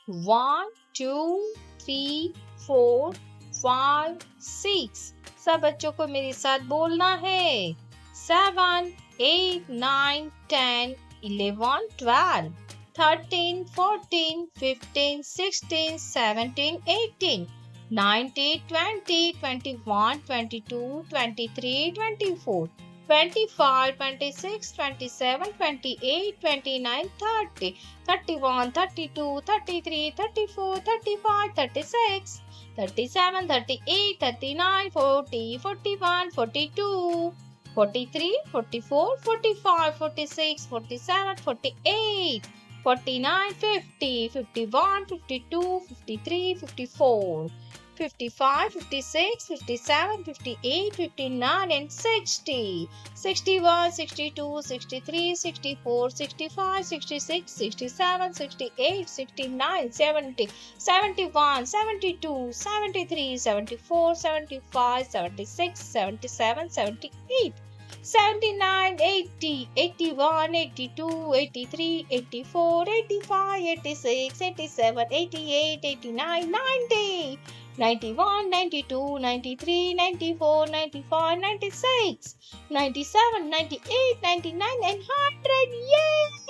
1, 2, 3, 4, 5, 6. सब बच्चों को मेरे साथ बोलना है. 7, 8, 9, 10, 11, 12, 13, 14, 15, 16, 17, 18, 19, 20, 21, 22, 23, 24, 25, 26, 27, 28, 29, 30, 31, 32, 33, 34, 35, 36, 37, 38, 39, 40, 41, 42, 43, 44, 45, 46, 47, 48, 49, 50, 51, 52, 53, 54, 55, 56, 57, 58, 59 and 60, 61, 62, 63, 64, 65, 66, 67, 68, 69, 70, 71, 72, 73, 74, 75, 76, 77, 78, 79, 80, 81, 82, 83, 84, 85, 86, 87, 88, 89, 90, 91, 92, 93, 94, 95, 96, 97, 98, 99 and 100. Yay!